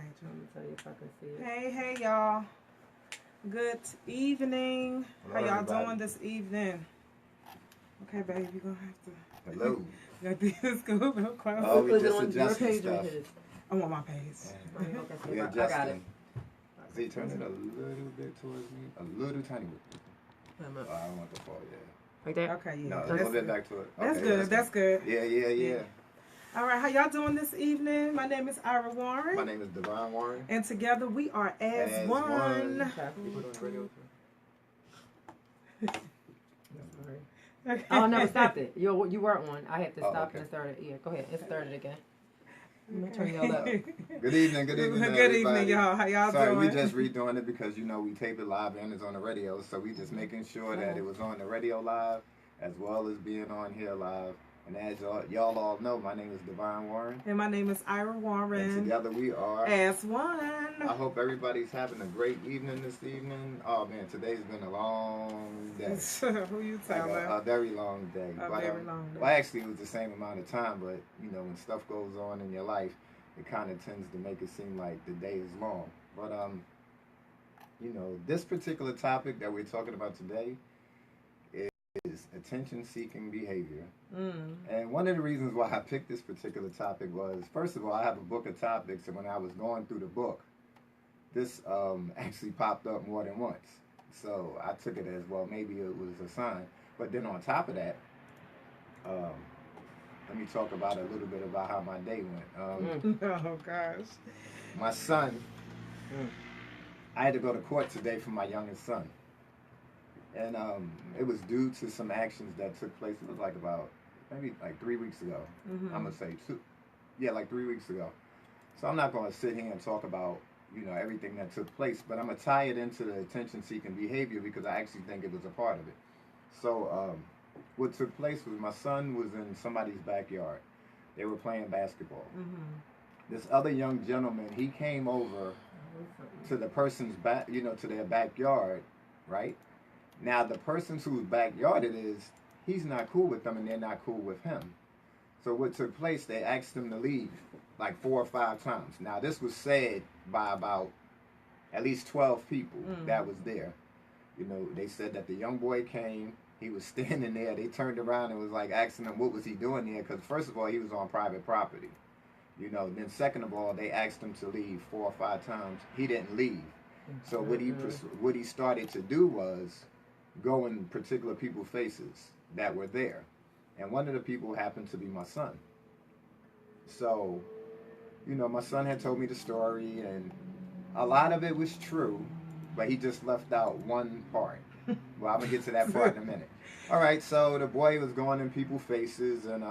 Let me tell you if I can see it. Hey, y'all. Good evening. Hello, How y'all everybody. doing this evening? Okay, babe, you're going to have to... Hello. You got to scoop real close. Oh, we Put it just on your adjusting page or stuff. his? I'm on my page. We I got it. adjusting. See, turn it a little bit towards me. A little tiny bit. I don't want the fall, yeah. Right there? Okay, yeah. No, a little bit back to it. That's Okay, good. That's good. Yeah. All right, how y'all doing this evening? My name is Ira Warren. My name is Divine Warren. And together we are as one. Okay. Oh, I never stopped it. You were on. I had to stop and start it. Yeah, go ahead. It started again. Let me turn y'all up. Good evening, Good everybody. evening, y'all. How y'all doing? Sorry, we just redoing it because, we tape it live and it's on the radio. So we just making sure that it was on the radio live as well as being on here live. And as y'all all know, my name is Divine Warren. And my name is Ira Warren. And together we are as one. I hope everybody's having a great evening this evening. Oh, man, today's been a long day. Who you telling? A very long day. Very long day. Well, actually, it was the same amount of time, but, when stuff goes on in your life, it kind of tends to make it seem like the day is long. But, this particular topic that we're talking about today is attention-seeking behavior. And one of the reasons why I picked this particular topic was, first of all, I have a book of topics, and when I was going through the book, this actually popped up more than once. So I took it as, well, maybe it was a sign. But then on top of that, let me talk about a little bit about how my day went. Oh, gosh. My son, I had to go to court today for my youngest son. And it was due to some actions that took place. It was maybe 3 weeks ago. I'm going to say 2. Yeah, 3 weeks ago. So I'm not going to sit here and talk about, everything that took place, but I'm going to tie it into the attention-seeking behavior because I actually think it was a part of it. So what took place was my son was in somebody's backyard. They were playing basketball. This other young gentleman, he came over to the person's back, to their backyard, right? Now, the person whose backyard it is, he's not cool with them and they're not cool with him. So what took place, they asked him to leave 4 or 5 times. Now, this was said by about at least 12 people that was there. They said that the young boy came, he was standing there, they turned around and was asking him what was he doing there, because first of all, he was on private property. Then second of all, they asked him to leave 4 or 5 times. He didn't leave. So what he started to do was go in particular people's faces that were there. And one of the people happened to be my son. So, my son had told me the story, and a lot of it was true, but he just left out one part. Well, I'm going to get to that part in a minute. All right, so the boy was going in people's faces, and,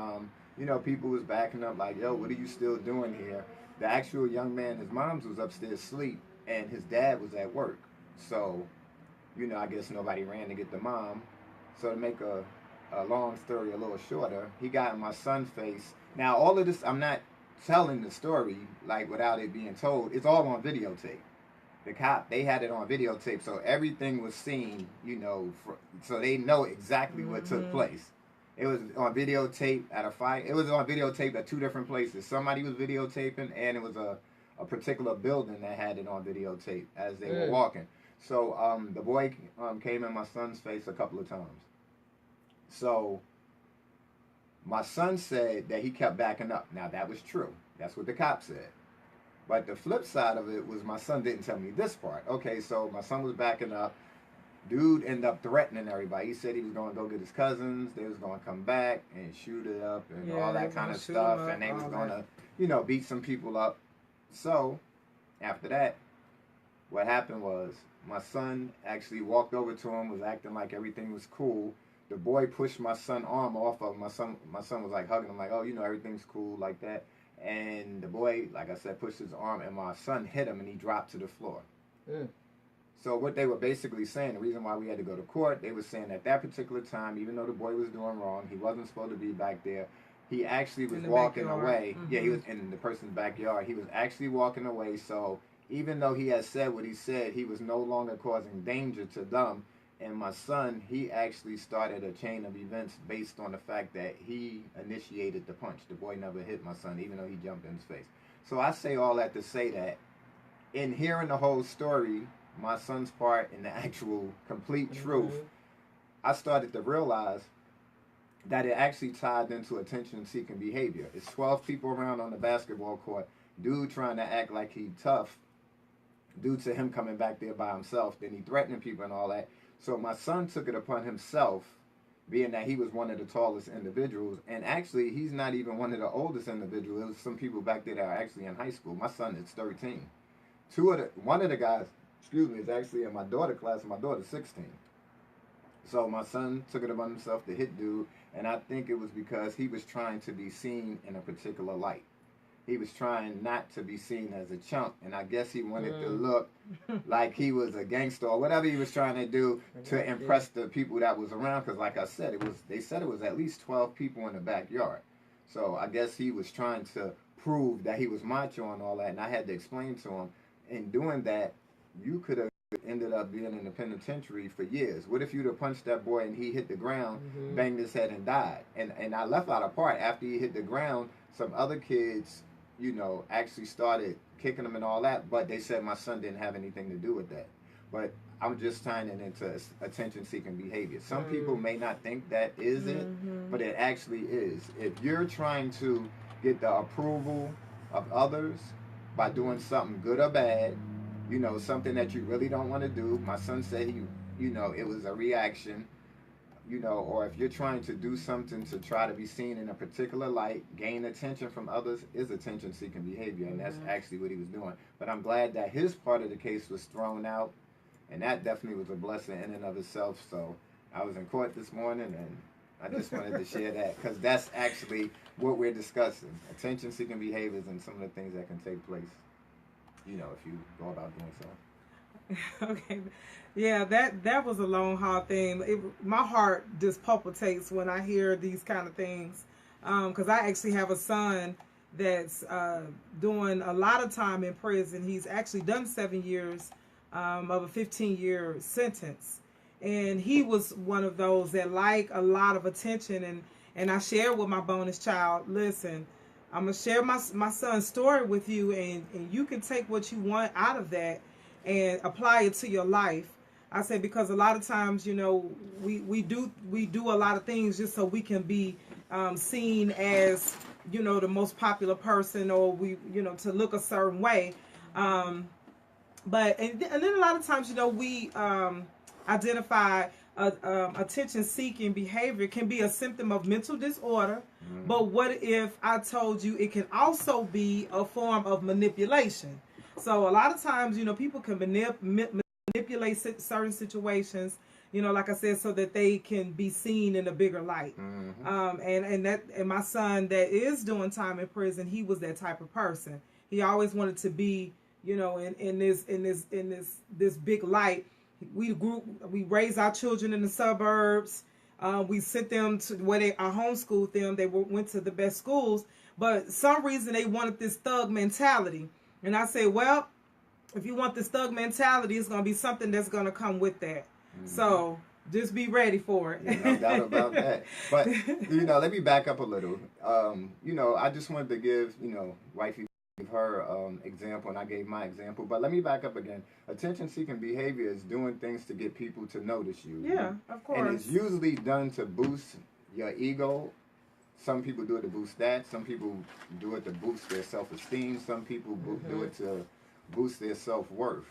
people was backing up like, yo, what are you still doing here? The actual young man, his mom's was upstairs asleep, and his dad was at work. So, I guess nobody ran to get the mom. So to make a long story a little shorter, he got in my son's face. Now, all of this, I'm not telling the story, without it being told. It's all on videotape. The cop, they had it on videotape, so everything was seen, so they know exactly what took place. It was on videotape at a fight. It was on videotape at 2 different places. Somebody was videotaping, and it was a particular building that had it on videotape as they were walking. So the boy came in my son's face a couple of times. So my son said that he kept backing up. Now, that was true. That's what the cop said. But the flip side of it was my son didn't tell me this part. Okay, so my son was backing up. Dude ended up threatening everybody. He said he was going to go get his cousins. They was going to come back and shoot it up and all that kind of stuff. And they was going to, beat some people up. So after that, what happened was my son actually walked over to him, was acting like everything was cool. The boy pushed my son's arm off of him. My son was hugging him oh, everything's cool like that. And the boy, like I said, pushed his arm, and my son hit him, and he dropped to the floor. So what they were basically saying, the reason why we had to go to court, they were saying at that particular time, even though the boy was doing wrong, he wasn't supposed to be back there. He actually was walking away. Yeah, he was in the person's backyard. He was actually walking away. So even though he had said what he said, he was no longer causing danger to them. And my son, he actually started a chain of events based on the fact that he initiated the punch. The boy never hit my son, even though he jumped in his face. So I say all that to say that in hearing the whole story, my son's part in the actual complete truth, I started to realize that it actually tied into attention-seeking behavior. It's 12 people around on the basketball court, dude trying to act like he tough, due to him coming back there by himself, then he threatening people and all that. So my son took it upon himself, being that he was one of the tallest individuals, and actually he's not even one of the oldest individuals. There was some people back there that are actually in high school. My son is 13. One of the guys, is actually in my daughter's class, and my daughter's 16. So my son took it upon himself to hit dude, and I think it was because he was trying to be seen in a particular light. He was trying not to be seen as a chump, and I guess he wanted to look like he was a gangster or whatever he was trying to do to impress the people that was around. Because, like I said, they said it was at least 12 people in the backyard. So I guess he was trying to prove that he was macho and all that, and I had to explain to him, in doing that, you could have ended up being in the penitentiary for years. What if you'd have punched that boy and he hit the ground, banged his head and died? And I left out a part. After he hit the ground, some other kids, actually started kicking him and all that, but they said my son didn't have anything to do with that. But I'm just tying it into attention-seeking behavior. Some people may not think that is it, but it actually is. If you're trying to get the approval of others by doing something good or bad, something that you really don't want to do. My son said it was a reaction, or if you're trying to do something to try to be seen in a particular light, gain attention from others, is attention-seeking behavior, and that's actually what he was doing. But I'm glad that his part of the case was thrown out, and that definitely was a blessing in and of itself. So I was in court this morning, and I just wanted to share that, because that's actually what we're discussing, attention-seeking behaviors and some of the things that can take place, if you go about doing so. Okay. Yeah, that was a long, hard thing. My heart just palpitates when I hear these kind of things, because I actually have a son that's doing a lot of time in prison. He's actually done 7 years of a 15-year sentence, and he was one of those that like a lot of attention. And I shared with my bonus child, listen, I'm going to share my son's story with you, and you can take what you want out of that and apply it to your life. I said, because a lot of times, we do a lot of things just so we can be seen as, the most popular person, or to look a certain way. But then a lot of times, we identify attention-seeking behavior can be a symptom of mental disorder. But what if I told you it can also be a form of manipulation? So a lot of times, people can manipulate certain situations, like I said, so that they can be seen in a bigger light. And my son that is doing time in prison, he was that type of person. He always wanted to be, in this big light. We raised our children in the suburbs. We sent them to where I homeschooled them. They went to the best schools, but some reason they wanted this thug mentality. And I say, well, if you want this thug mentality, it's going to be something that's going to come with that. So just be ready for it. No doubt about that. But, let me back up a little. I just wanted to give, wifey her example, and I gave my example. But let me back up again. Attention-seeking behavior is doing things to get people to notice you. Yeah, of course. And it's usually done to boost your ego. Some people do it to boost that. Some people do it to boost their self-esteem. Some people do it to boost their self-worth.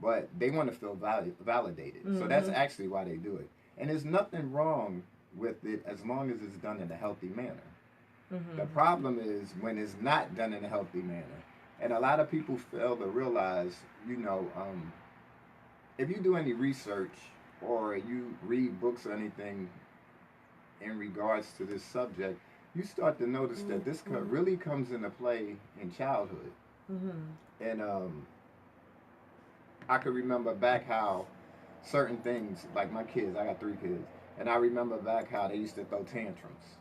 But they want to feel validated. So that's actually why they do it. And there's nothing wrong with it as long as it's done in a healthy manner. The problem is when it's not done in a healthy manner. And a lot of people fail to realize, if you do any research or you read books or anything in regards to this subject, you start to notice that this really comes into play in childhood. And I could remember back how certain things, like my kids, I got 3 kids, and I remember back how they used to throw tantrums,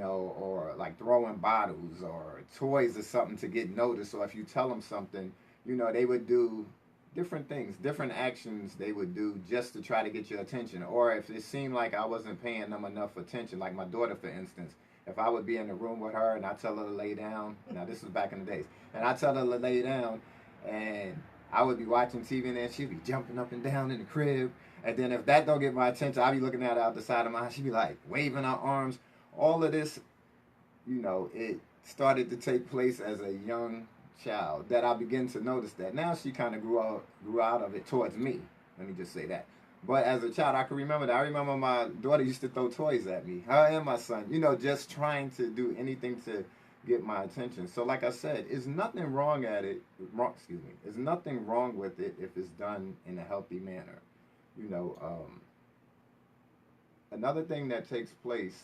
or like throwing bottles or toys or something to get noticed. Or if you tell them something, they would do different things, different actions they would do just to try to get your attention. Or if it seemed like I wasn't paying them enough attention, like my daughter, for instance, if I would be in the room with her and I tell her to lay down, now this was back in the days, and I tell her to lay down, and I would be watching TV, and then she'd be jumping up and down in the crib. And then if that don't get my attention, I'd be looking at her out the side of my eye. She'd be like waving her arms. All of this, it started to take place as a young child that I began to notice that. Now she kind of grew out of it towards me. Let me just say that. But as a child, I can remember that. I remember my daughter used to throw toys at me. Her and my son, just trying to do anything to get my attention. So like I said, there's nothing wrong There's nothing wrong with it if it's done in a healthy manner. Another thing that takes place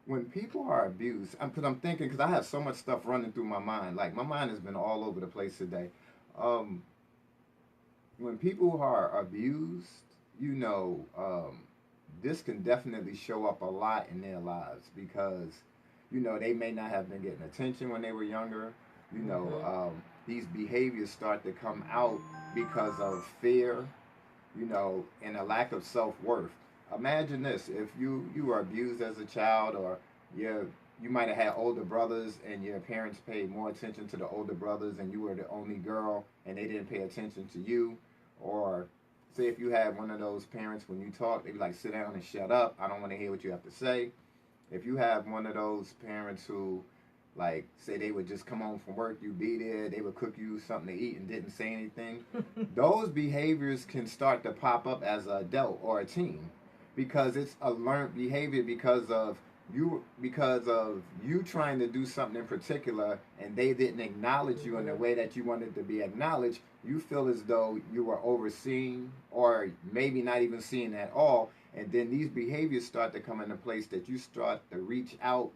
when people are abused, because I'm thinking, because I have so much stuff running through my mind. Like, my mind has been all over the place today. When people are abused, this can definitely show up a lot in their lives because, they may not have been getting attention when they were younger. These behaviors start to come out because of fear, and a lack of self-worth. Imagine this: if you were abused as a child, or you might have had older brothers and your parents paid more attention to the older brothers and you were the only girl and they didn't pay attention to you. Or say if you had one of those parents, when you talk, they'd be like, sit down and shut up, I don't want to hear what you have to say. If you have one of those parents who, like, say they would just come home from work, you'd be there, they would cook you something to eat and didn't say anything, those behaviors can start to pop up as an adult or a teen, because it's a learned behavior because of you trying to do something in particular and they didn't acknowledge you in the way that you wanted to be acknowledged. You feel as though you were overseen, or maybe not even seen at all, and then these behaviors start to come into place that you start to reach out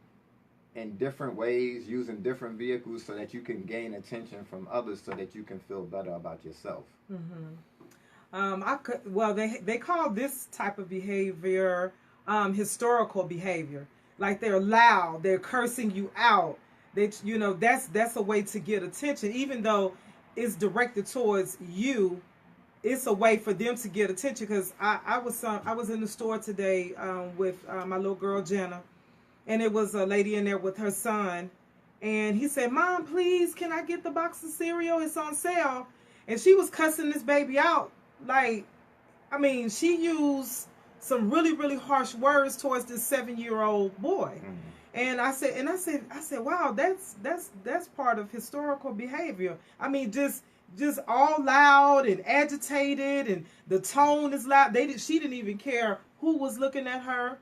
in different ways, using different vehicles so that you can gain attention from others so that you can feel better about yourself. They call this type of behavior historical behavior. Like, they're loud, they're cursing you out. That's a way to get attention, even though it's directed towards you. It's a way for them to get attention. Because I was in the store today with my little girl Jenna, and it was a lady in there with her son, and he said, "Mom, please, can I get the box of cereal? It's on sale." And she was cussing this baby out. Like, I mean, she used some really, really harsh words towards this 7-year-old boy. And I said, wow, that's part of historical behavior. I mean, just all loud and agitated, and the tone is loud. She didn't even care who was looking at her.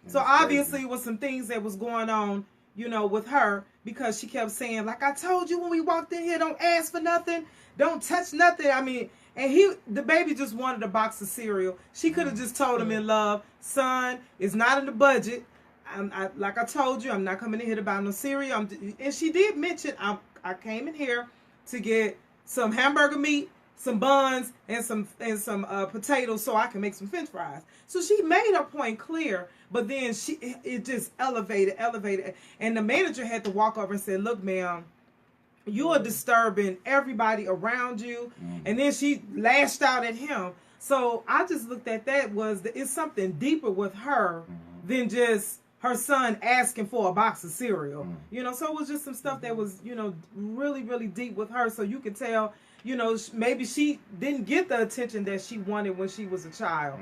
So obviously it was some things that was going on, with her, because she kept saying, like, I told you when we walked in here, don't ask for nothing, don't touch nothing. I mean, and the baby just wanted a box of cereal. She could have just told him in love, son, it's not in the budget. Like I told you, I'm not coming in here to buy no cereal. And she did mention, I came in here to get some hamburger meat, some buns, and some potatoes so I can make some French fries. So she made her point clear, but then it just elevated. And the manager had to walk over and say, look, ma'am, you are disturbing everybody around you. And then she lashed out at him. So I just looked at that it's something deeper with her than just her son asking for a box of cereal. So it was just some stuff that was, really, really deep with her. So you could tell, maybe she didn't get the attention that she wanted when she was a child.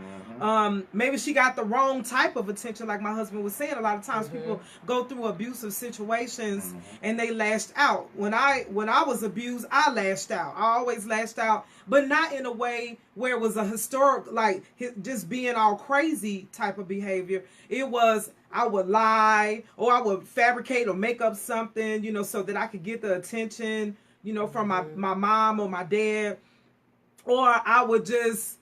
Maybe she got the wrong type of attention. Like my husband was saying, a lot of times people go through abusive situations and they lashed out. When I was abused, I lashed out. I always lashed out, but not in a way where it was a historic, like just being all crazy type of behavior. It was, I would lie, or I would fabricate or make up something, so that I could get the attention, from my mom or my dad. Or I would just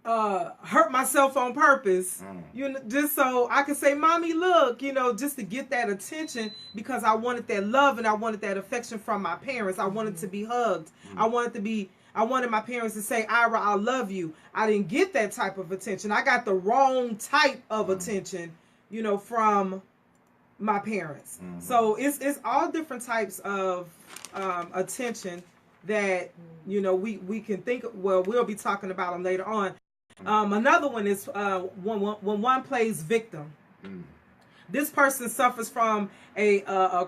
hurt myself on purpose, just so I could say, Mommy, look, just to get that attention, because I wanted that love and I wanted that affection from my parents. I wanted to be hugged. I wanted my parents to say, Ira, I love you. I didn't get that type of attention. I got the wrong type of attention, from my parents. So it's all different types of attention that, we can think, we'll be talking about them later on. Another one is when one plays victim. This person suffers from a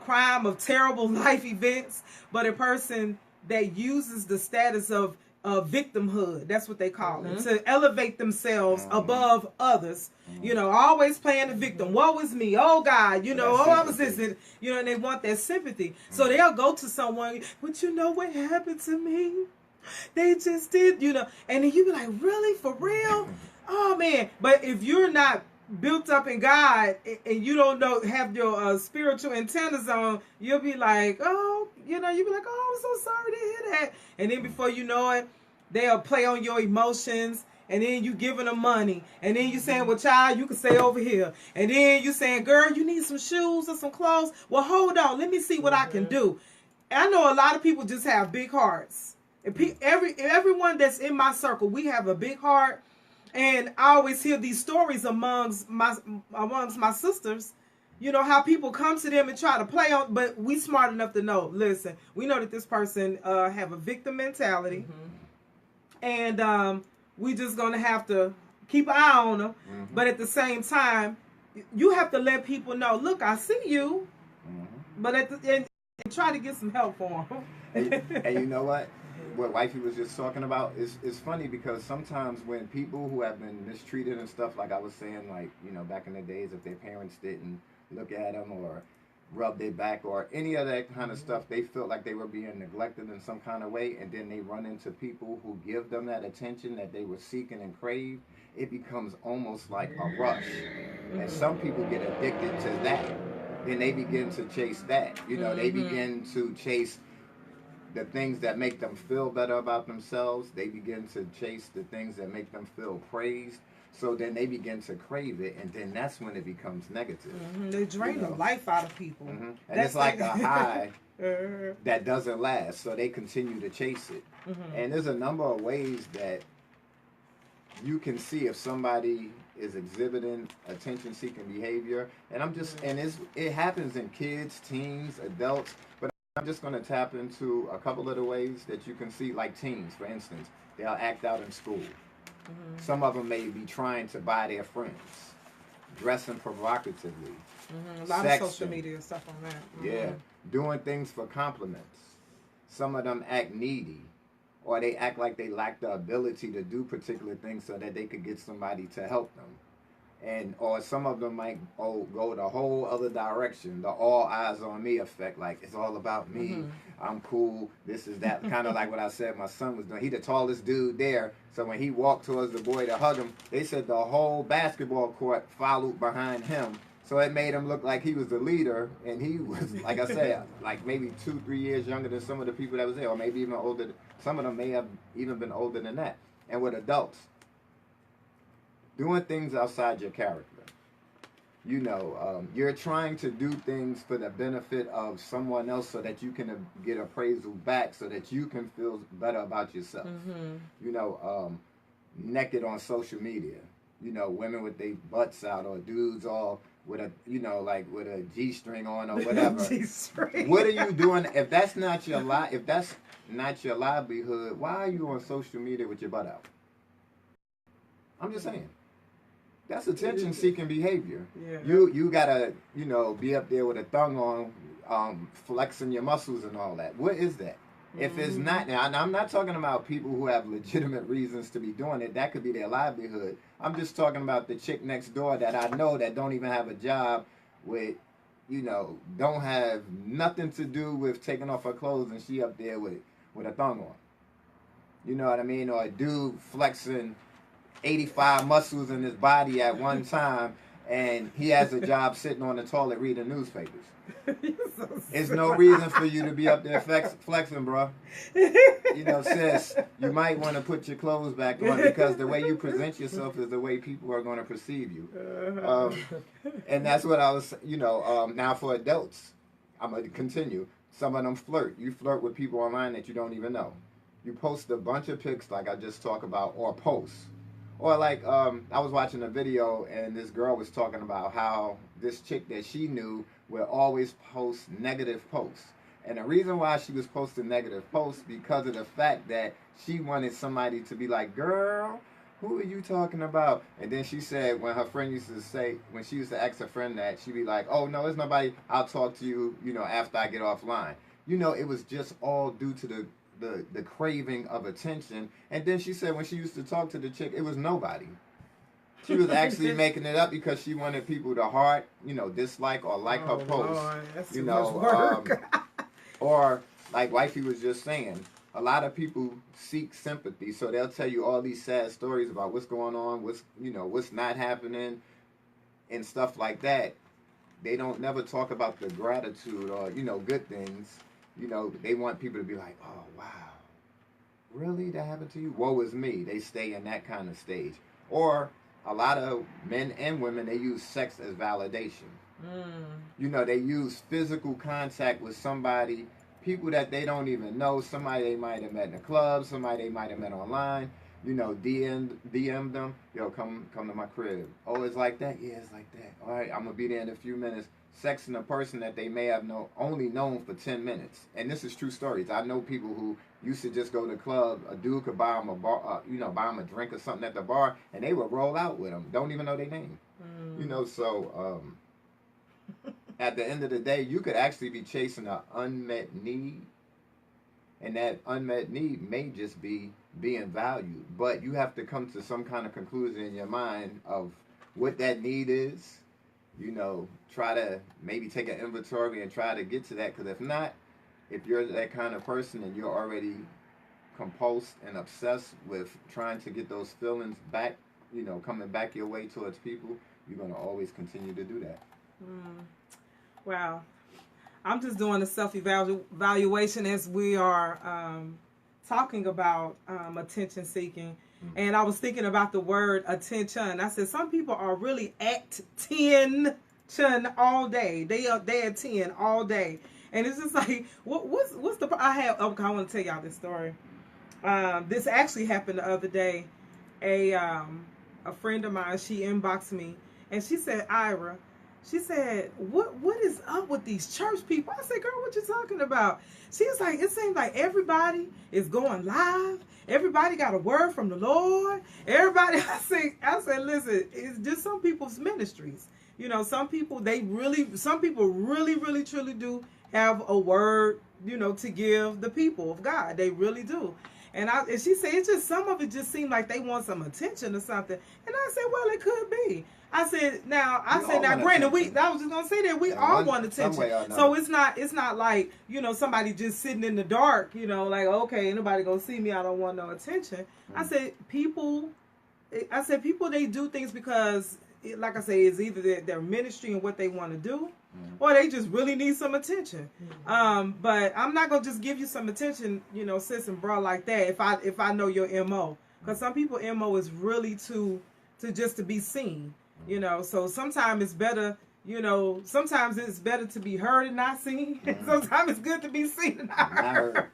crime of terrible life events, but a person that uses the status of victimhood, that's what they call it, to elevate themselves above others. You know, always playing the victim. Woe is me. Oh God, you know, oh I was this, and, you know, and they want that sympathy. So they'll go to someone, but you know what happened to me? They just did, you know, and then you be like, really, for real? Oh man. But if you're not built up in God and you don't know, have your spiritual antennas on, you'll be like, oh, you know, you'll be like, oh, I'm so sorry to hear that. And then before you know it, they'll play on your emotions. And then you giving them money. And then you saying, well, child, you can stay over here. And then you saying, girl, you need some shoes or some clothes. Well, hold on. Let me see what I can do. I know a lot of people just have big hearts. Everyone that's in my circle, we have a big heart. And I always hear these stories amongst my sisters, you know, how people come to them and try to play on, but we smart enough to know, listen, we know that this person have a victim mentality. And we just going to have to keep an eye on them. But at the same time, you have to let people know, look, I see you, but and try to get some help for them. And you know what Wifey was just talking about is funny, because sometimes when people who have been mistreated and stuff, like I was saying, like, you know, back in the days, if their parents didn't look at them or rub their back or any of that kind of stuff, they felt like they were being neglected in some kind of way, and then they run into people who give them that attention that they were seeking and crave. It becomes almost like a rush, and some people get addicted to that. Then they begin to chase that. You know, they begin to chase the things that make them feel better about themselves. They begin to chase the things that make them feel praised. So then they begin to crave it, and then that's when it becomes negative. They drain the life out of people. And it's like a high that doesn't last, so they continue to chase it. And there's a number of ways that you can see if somebody is exhibiting attention-seeking behavior. And I'm just, and it happens in kids, teens, adults, but I'm just going to tap into a couple of the ways that you can see, like teens, for instance. They'll act out in school. Some of them may be trying to buy their friends, dressing provocatively. A lot of social media stuff on that. Yeah, doing things for compliments. Some of them act needy, or they act like they lack the ability to do particular things so that they could get somebody to help them. And or some of them might go the whole other direction, the all eyes on me effect, like it's all about me, I'm cool, this is that, kind of like what I said my son was doing. He the tallest dude there, so when he walked towards the boy to hug him, they said the whole basketball court followed behind him, so it made him look like he was the leader, and he was, like I said, like maybe 2-3 years younger than some of the people that was there, or maybe even older. Some of them may have even been older than that. And with adults, doing things outside your character. You know, you're trying to do things for the benefit of someone else so that you can get appraisal back, so that you can feel better about yourself. You know, naked on social media. You know, women with their butts out, or dudes all with a, you know, like with a G-string on or whatever. What are you doing? If that's not your if that's not your livelihood, why are you on social media with your butt out? I'm just saying. That's attention-seeking behavior. You gotta, you know, be up there with a thong on, flexing your muscles and all that. What is that? If it's not, now I'm not talking about people who have legitimate reasons to be doing it. That could be their livelihood. I'm just talking about the chick next door that I know that don't even have a job, with, you know, don't have nothing to do with taking off her clothes, and she up there with a thong on. You know what I mean? Or a dude flexing 85 muscles in his body at one time, and he has a job sitting on the toilet reading newspapers. There's no reason for you to be up there flexing, bro. You know, sis, you might want to put your clothes back on, because the way you present yourself is the way people are going to perceive you. And that's what I was, you know, now for adults, I'm going to continue. Some of them flirt. You flirt with people online that you don't even know. You post a bunch of pics like I just talked about, or posts. Or like, I was watching a video, and this girl was talking about how this chick that she knew would always post negative posts. And the reason why she was posting negative posts, because of the fact that she wanted somebody to be like, girl, who are you talking about? And then she said when her friend used to say, when she used to ask her friend that, she'd be like, oh, no, there's nobody. I'll talk to you, after I get offline. It was just all due to the craving of attention. And then she said when she used to talk to the chick, it was nobody. She was actually making it up because she wanted people to heart, dislike or like her post. Lord, that's too much work. Or like Wifey was just saying, a lot of people seek sympathy, so they'll tell you all these sad stories about what's going on, what's not happening, and stuff like that. They don't never talk about the gratitude or good things. They want people to be like, oh wow, really, that happened to you? Woe is me. They stay in that kind of stage. Or a lot of men and women, they use sex as validation. They use physical contact with somebody, people that they don't even know, somebody they might have met in a club, somebody they might have met online, DM them, yo, come to my crib. Oh, it's like that? Yeah, it's like that. All right, I'm going to be there in a few minutes. Sexing a person that they may have only known for 10 minutes. And this is true stories. I know people who used to just go to the club, a dude could buy them buy them a drink or something at the bar, and they would roll out with them. Don't even know their name. So at the end of the day, you could actually be chasing an unmet need, and that unmet need may just be being valued. But you have to come to some kind of conclusion in your mind of what that need is. Try to maybe take an inventory and try to get to that. Because if not, if you're that kind of person and you're already compulsed and obsessed with trying to get those feelings back, coming back your way towards people, you're going to always continue to do that. Wow. I'm just doing a self-evaluation as we are talking about attention seeking. And I was thinking about the word attention. I said some people are really at 10 all day. They are 10 all day. And it's just like, what's the... I want to tell y'all this story. This actually happened the other day. A friend of mine, she inboxed me, and she said, Ira, she said, what is up with these church people? I said, girl, what you talking about? She was like, it seems like everybody is going live. Everybody got a word from the Lord. Everybody, I said, listen, it's just some people's ministries. Some people really, really, truly do have a word, to give the people of God. They really do. And she said, it's just, some of it just seemed like they want some attention or something. And I said, well, it could be. I said, now, granted, I was just going to say that we all want attention. So it's not like, somebody just sitting in the dark, like, okay, ain't nobody going to see me. I don't want no attention. I said, people, they do things because, like I say, it's either their ministry and what they want to do, or they just really need some attention. But I'm not going to just give you some attention, sis and bro, like that if I know your MO. Because some people MO is really to be seen. So sometimes it's better, sometimes it's better to be heard and not seen. Sometimes it's good to be seen and not heard.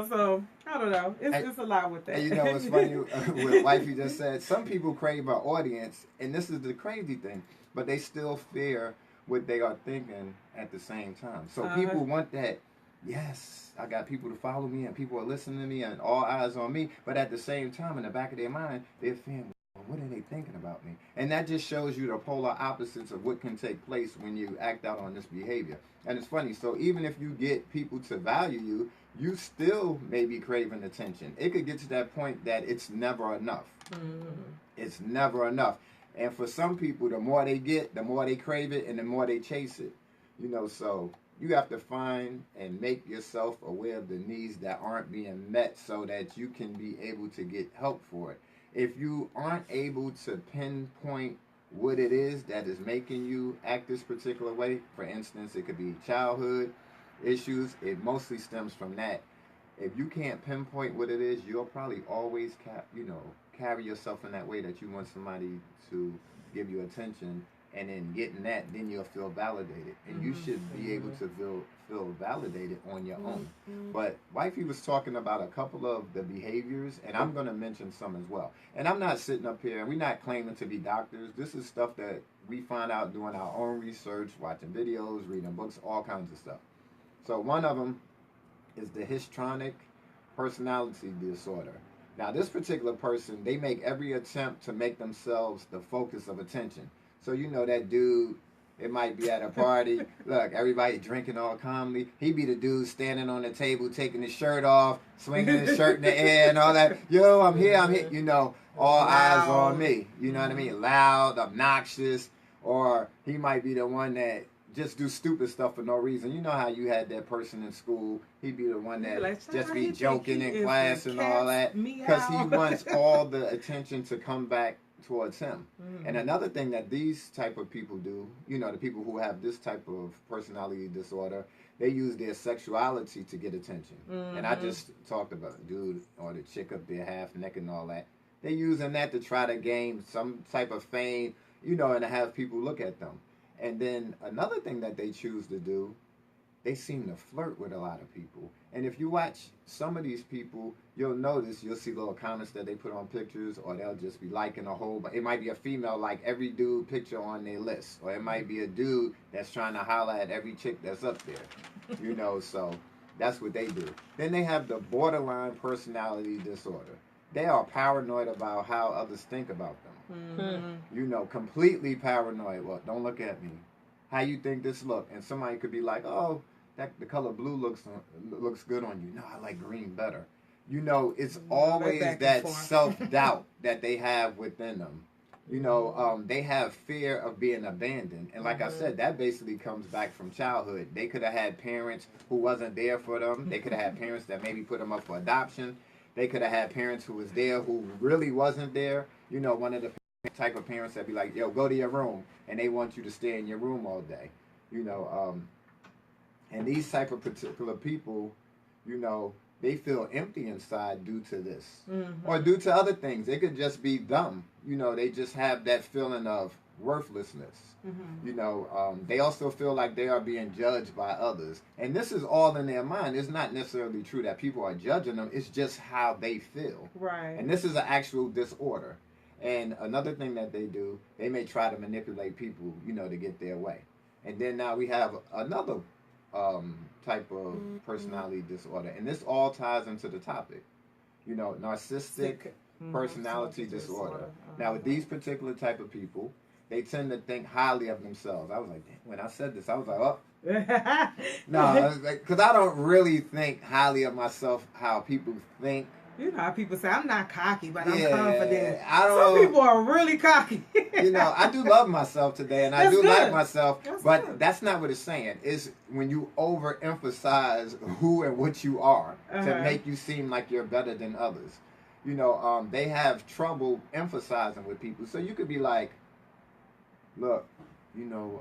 So I don't know. It's a lot with that. And what's funny, what Wifey just said, some people crave an audience, and this is the crazy thing, but they still fear what they are thinking at the same time. So people want that, yes, I got people to follow me and people are listening to me and all eyes on me, but at the same time, in the back of their mind, they're fearing, what are they thinking about me? And that just shows you the polar opposites of what can take place when you act out on this behavior. And it's funny, so even if you get people to value you, you still may be craving attention. It could get to that point that it's never enough. It's never enough. And for some people, the more they get, the more they crave it and the more they chase it. So you have to find and make yourself aware of the needs that aren't being met so that you can be able to get help for it. If you aren't able to pinpoint what it is that is making you act this particular way, for instance, it could be childhood issues. It mostly stems from that. If you can't pinpoint what it is, you'll probably always carry yourself in that way that you want somebody to give you attention, and then getting that, then you'll feel validated, and you should be able to feel validated on your own. But Wifey was talking about a couple of the behaviors, and I'm going to mention some as well. And I'm not sitting up here, and we're not claiming to be doctors. This is stuff that we find out doing our own research, watching videos, reading books, all kinds of stuff. So one of them is the histrionic personality disorder. Now, this particular person, they make every attempt to make themselves the focus of attention. So, you know, that dude, it might be at a party. Look, everybody drinking all calmly. He be the dude standing on the table, taking his shirt off, swinging his shirt in the air and all that. Yo, I'm here, I'm here. You know, all eyes on me. You know what I mean? Loud, obnoxious. Or he might be the one that just do stupid stuff for no reason. You know how you had that person in school. He'd be the one that just be joking in class and all that. Because he wants all the attention to come back towards him. And another thing that these type of people do, you know, the people who have this type of personality disorder, they use their sexuality to get attention. And I just talked about dude or the chick up there half naked and all that. They're using that to try to gain some type of fame, you know, and to have people look at them. And then another thing that they choose to do, they seem to flirt with a lot of people. And if you watch some of these people, you'll see little comments that they put on pictures, or they'll just be liking a whole, it might be a female like every dude picture on their list, or it might be a dude that's trying to holler at every chick that's up there, you know, so that's what they do. Then they have the borderline personality disorder. They are paranoid about how others think about them. You know, completely paranoid. Well, don't look at me. How you think this look? And somebody could be like, oh, the color blue looks good on you. No, I like green better. You know, it's always that self-doubt that they have within them. You know, they have fear of being abandoned. And like I said, that basically comes back from childhood. They could have had parents who wasn't there for them. They could have had parents that maybe put them up for adoption. They could have had parents who was there who really wasn't there. You know, one of the type of parents that be like, yo, go to your room. And they want you to stay in your room all day. You know, and these type of particular people, you know, they feel empty inside due to this. Or due to other things. It could just be dumb. You know, they just have that feeling of worthlessness. You know, they also feel like they are being judged by others. And this is all in their mind. It's not necessarily true that people are judging them. It's just how they feel. Right. And this is an actual disorder. And another thing that they do, they may try to manipulate people, you know, to get their way. And then now we have another type of personality disorder. And this all ties into the topic. You know, narcissistic personality disorder. Now, with these particular type of people, they tend to think highly of themselves. I was like, when I said this, I was like, oh. No, because I don't really think highly of myself how people think. You know how people say, I'm not cocky, but I'm confident. Some people are really cocky. You know, I do love myself today, and I do like myself, but that's not what it's saying. It's when you overemphasize who and what you are to make you seem like you're better than others. You know, they have trouble emphasizing with people. So you could be like, look, you know,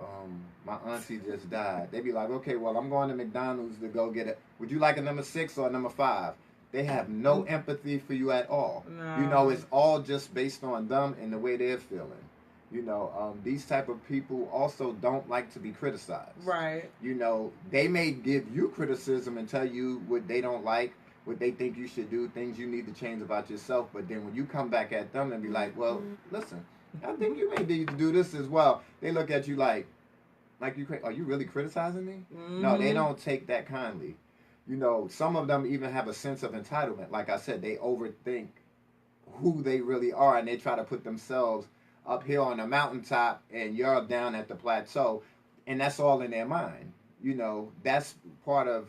my auntie just died. They'd be like, okay, well, I'm going to McDonald's to go get it. Would you like a number 6 or a number 5? They have no empathy for you at all. No. You know, it's all just based on them and the way they're feeling. You know, these type of people also don't like to be criticized. Right. You know, they may give you criticism and tell you what they don't like, what they think you should do, things you need to change about yourself. But then when you come back at them and be like, well, listen, I think you may need to do this as well. They look at you like you, are you really criticizing me? No, they don't take that kindly. You know, some of them even have a sense of entitlement. Like I said, they overthink who they really are, and they try to put themselves up here on the mountaintop, and you're down at the plateau, and that's all in their mind. You know, that's part of,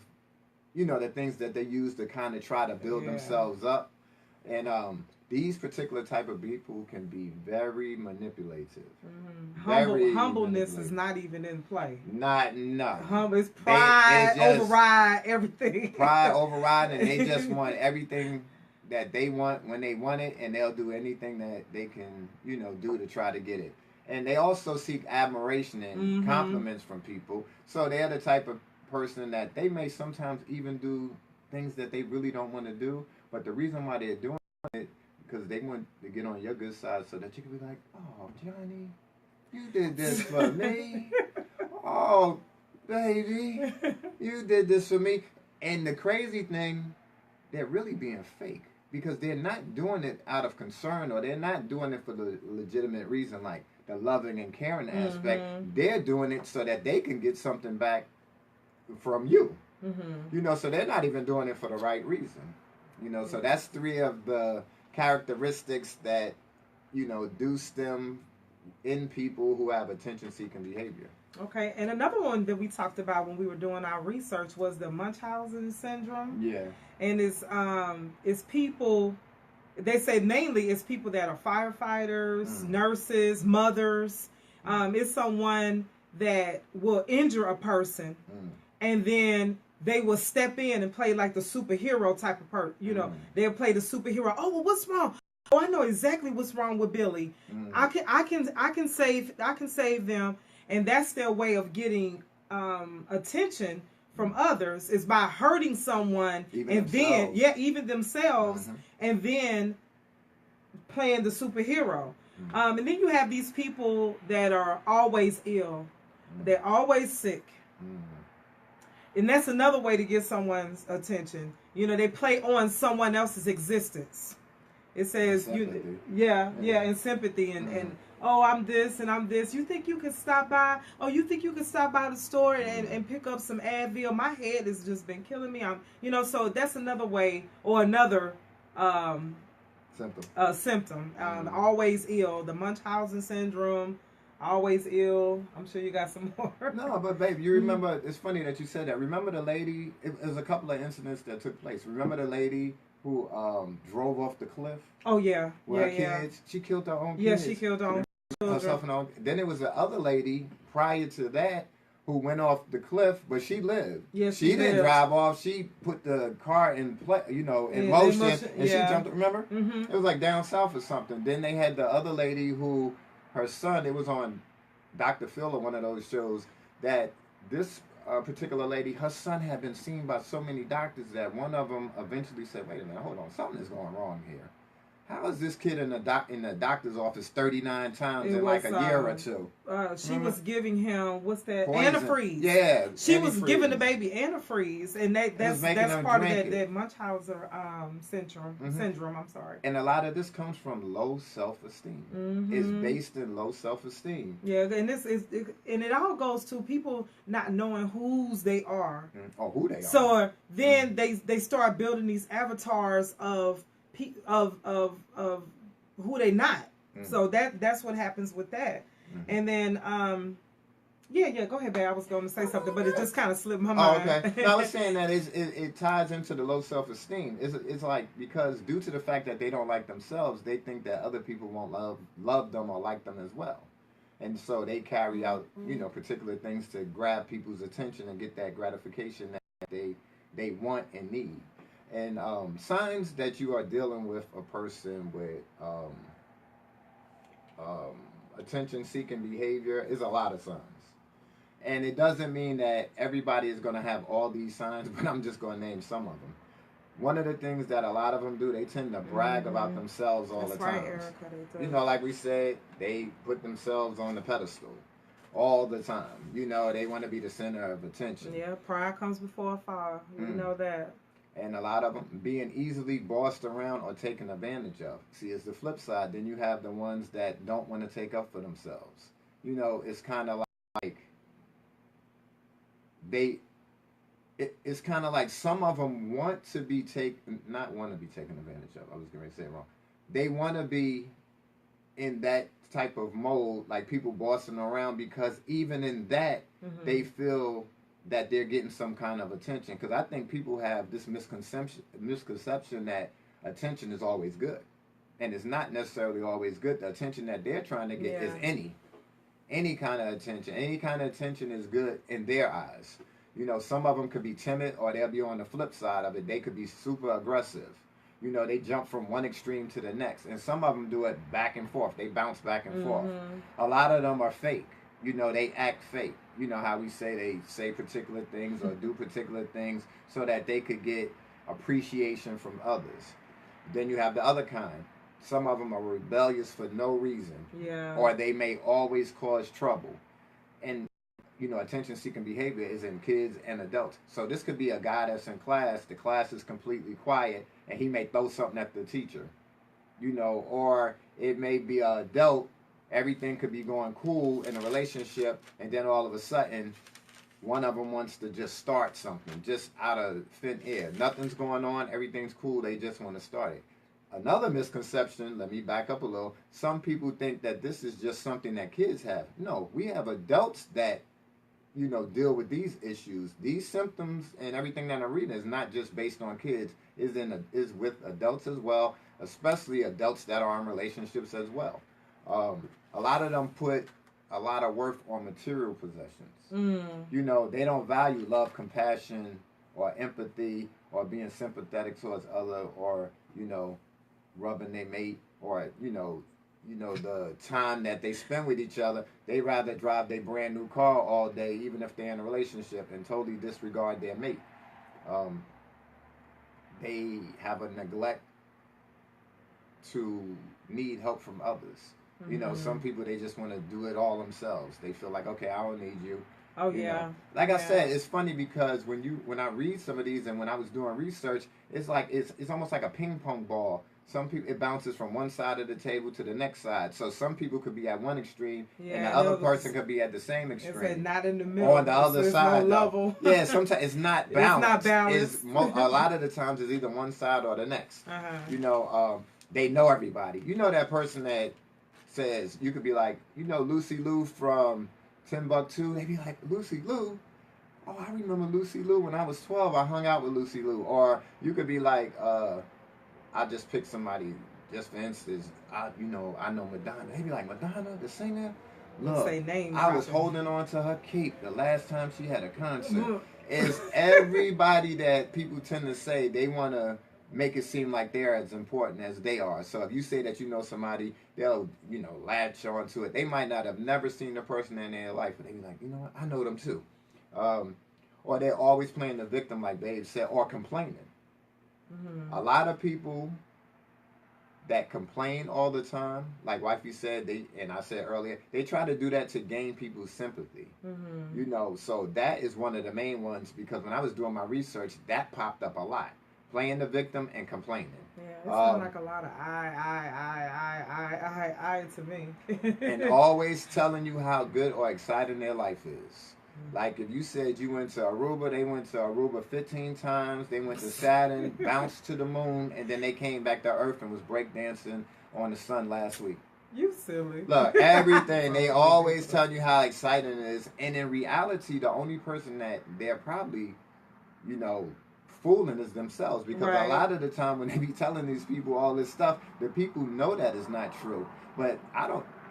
you know, the things that they use to kind of try to build themselves up. And these particular type of people can be very manipulative. Humbleness is not even in play. It's pride override everything. Pride override, and they just want everything that they want when they want it, and they'll do anything that they can, you know, do to try to get it. And they also seek admiration and compliments from people. So they're the type of person that they may sometimes even do things that they really don't want to do, but the reason why they're doing it because they want to get on your good side so that you can be like, oh, Johnny, you did this for me. Oh, baby, you did this for me. And the crazy thing, they're really being fake because they're not doing it out of concern, or they're not doing it for the legitimate reason, like the loving and caring aspect. They're doing it so that they can get something back from you. You know, so they're not even doing it for the right reason. You know, so that's 3 of the characteristics that, do stem in people who have attention-seeking behavior. Okay, and another one that we talked about when we were doing our research was the Munchausen syndrome. Yeah. And it's people, they say mainly it's people that are firefighters, nurses, mothers. It's someone that will injure a person, and then they will step in and play like the superhero type of person. They'll play the superhero. Oh, well, what's wrong? Oh, I know exactly what's wrong with Billy. I can save them, and that's their way of getting attention from others, is by hurting someone, even themselves, and then playing the superhero. And then you have these people that are always ill. They're always sick. And that's another way to get someone's attention. They play on someone else's existence. It says, and sympathy, and oh, I'm this and I'm this. You think you could stop by? Oh, you think you could stop by the store and pick up some Advil? My head has just been killing me. So that's another way, or another symptom. Always ill. The Munchausen syndrome. Always ill. I'm sure you got some more. No, but babe, you remember? It's funny that you said that. Remember the lady? It was a couple of incidents that took place. Remember the lady who drove off the cliff? Oh yeah, with her kids. She killed her own kids. Yeah, she killed her own children. Then there was the other lady prior to that who went off the cliff, but she lived. Yeah, she didn't drive off. She put the car in play, in motion, and she jumped. Remember? It was like down south or something. Then they had the other lady who, her son. It was on Dr. Phil or one of those shows that this particular lady, her son had been seen by so many doctors that one of them eventually said, "Wait a minute, hold on, something is going wrong here. How is this kid in the doctor's office 39 times in like a year or two?" She was giving him, what's that? Poison. Antifreeze. Yeah. She was giving the baby antifreeze, and that's part of that Munchausen syndrome. I'm sorry. And a lot of this comes from low self-esteem. It's based in low self-esteem. Yeah, and it all goes to people not knowing whose they are. Or who they are. So then they start building these avatars of who they not. So that's what happens with that. And then go ahead, babe. I was going to say something, but it just kind of slipped my mind. Oh, okay. No, I was saying that it ties into the low self-esteem. It's like, because due to the fact that they don't like themselves, they think that other people won't love them or like them as well. And so they carry out, particular things to grab people's attention and get that gratification that they want and need. And signs that you are dealing with a person with attention-seeking behavior is a lot of signs. And it doesn't mean that everybody is going to have all these signs, but I'm just going to name some of them. One of the things that a lot of them do, they tend to brag about themselves all the time. That's right, Erica. Like we said, they put themselves on the pedestal all the time. They want to be the center of attention. Yeah, pride comes before a fall. You know that. And a lot of them being easily bossed around or taken advantage of. See, it's the flip side. Then you have the ones that don't want to take up for themselves. It's kind of like it's kind of like some of them want to be not want to be taken advantage of. I was going to say it wrong. They want to be in that type of mold, like people bossing around, because even in that, they feel that they're getting some kind of attention. Because I think people have this misconception that attention is always good. And it's not necessarily always good. The attention that they're trying to get is any kind of attention. Any kind of attention is good in their eyes. Some of them could be timid, or they'll be on the flip side of it. They could be super aggressive. They jump from one extreme to the next. And some of them do it back and forth. They bounce back and forth. A lot of them are fake. They act fake. How we say they say particular things or do particular things so that they could get appreciation from others. Then you have the other kind. Some of them are rebellious for no reason. Yeah. Or they may always cause trouble. And, attention-seeking behavior is in kids and adults. So this could be a guy that's in class. The class is completely quiet, and he may throw something at the teacher. Or it may be an adult. Everything could be going cool in a relationship, and then all of a sudden, one of them wants to just start something, just out of thin air. Nothing's going on. Everything's cool. They just want to start it. another misconception, let me back up a little. Some people think that this is just something that kids have. No, we have adults that, deal with these issues. These symptoms and everything that I'm reading is not just based on kids, is with adults as well, especially adults that are in relationships as well. A lot of them put a lot of worth on material possessions. They don't value love, compassion, or empathy, or being sympathetic towards other, or rubbing their mate, or the time that they spend with each other. They rather drive their brand new car all day, even if they're in a relationship, and totally disregard their mate. They have a neglect to need help from others. Some people, they just want to do it all themselves. They feel like, okay, I don't need you. Oh, yeah. Like I said, it's funny because when I read some of these and when I was doing research, it's like it's almost like a ping pong ball. Some people, it bounces from one side of the table to the next side. So some people could be at one extreme, and the other person could be at the same extreme. It's not in the middle. Or on the other side. No level. Yeah, sometimes it's not balanced. It's not balanced. A lot of the times it's either one side or the next. They know everybody. That person that says, you could be like, Lucy Liu from Timbuktu. They be like, Lucy Liu? Oh, I remember Lucy Liu when I was 12. I hung out with Lucy Liu. Or you could be like, I just picked somebody, just for instance, I know Madonna. They be like, Madonna, the singer? Look, say names, I was holding on to her cape the last time she had a concert. It's everybody that people tend to say they want to make it seem like they're as important as they are. So if you say that you know somebody, they'll, latch on to it. They might not have never seen the person in their life, but they be like, you know what, I know them too. Or they're always playing the victim, like Dave said, or complaining. A lot of people that complain all the time, like Wifey said, and I said earlier, they try to do that to gain people's sympathy. So that is one of the main ones, because when I was doing my research, that popped up a lot. Playing the victim and complaining. Yeah, it sounds like a lot of I to me. And always telling you how good or exciting their life is. Like if you said you went to Aruba, they went to Aruba 15 times, they went to Saturn, bounced to the moon, and then they came back to Earth and was breakdancing on the sun last week. You silly. Look, everything. They always tell you how exciting it is. And in reality, the only person that they're probably, fooling is themselves, because a lot of the time when they be telling these people all this stuff, the people know that is not true. But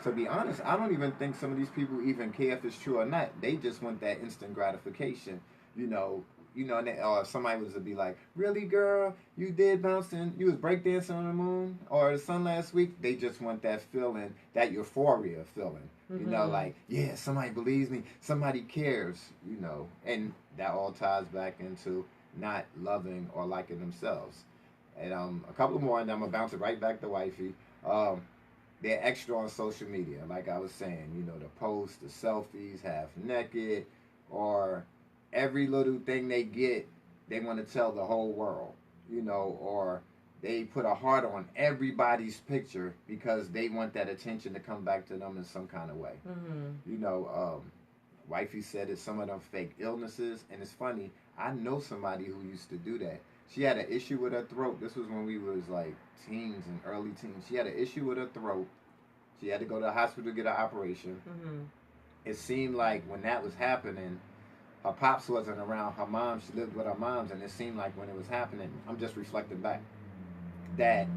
to be honest, I don't even think some of these people even care if it's true or not. They just want that instant gratification, or somebody was to be like, really, girl, you did bouncing, you was breakdancing on the moon or the sun last week. They just want that feeling, that euphoria feeling, like, yeah, somebody believes me, somebody cares, and that all ties back into not loving or liking themselves. And a couple more, and I'm gonna bounce it right back to Wifey. They're extra on social media, like I was saying, the posts, the selfies, half naked, or every little thing they get, they want to tell the whole world, or they put a heart on everybody's picture because they want that attention to come back to them in some kind of way. Wifey said it's some of them fake illnesses, and it's funny, I know somebody who used to do that. She had an issue with her throat. This was when we was like teens and early teens. She had an issue with her throat. She had to go to the hospital to get an operation. It seemed like when that was happening, her pops wasn't around. Her mom, she lived with her moms, and it seemed like when it was happening, I'm just reflecting back, that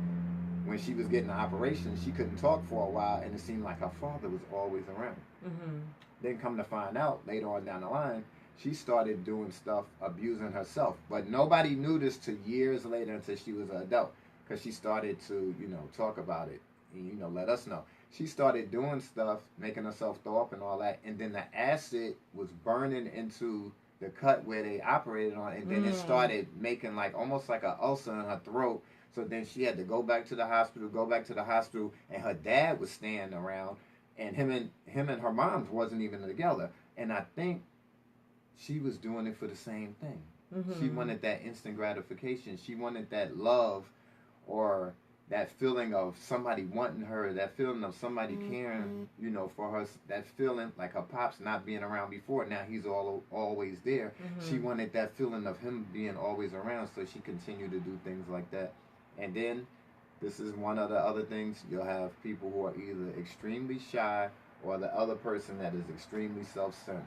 when she was getting the operation, she couldn't talk for a while, and it seemed like her father was always around. Then come to find out, later on down the line, she started doing stuff, abusing herself. But nobody knew this till years later, until she was an adult, because she started to, talk about it and, let us know. She started doing stuff, making herself throw up and all that, and then the acid was burning into the cut where they operated on, and then it started making almost like an ulcer in her throat. So then she had to go back to the hospital, and her dad was staying around, and him and her mom wasn't even together. And I think she was doing it for the same thing. She wanted that instant gratification. She wanted that love, or that feeling of somebody wanting her, that feeling of somebody caring, for her, that feeling like her pops not being around before, now he's always there. She wanted that feeling of him being always around, so she continued to do things like that. And then this is one of the other things. You'll have people who are either extremely shy or the other person that is extremely self-centered.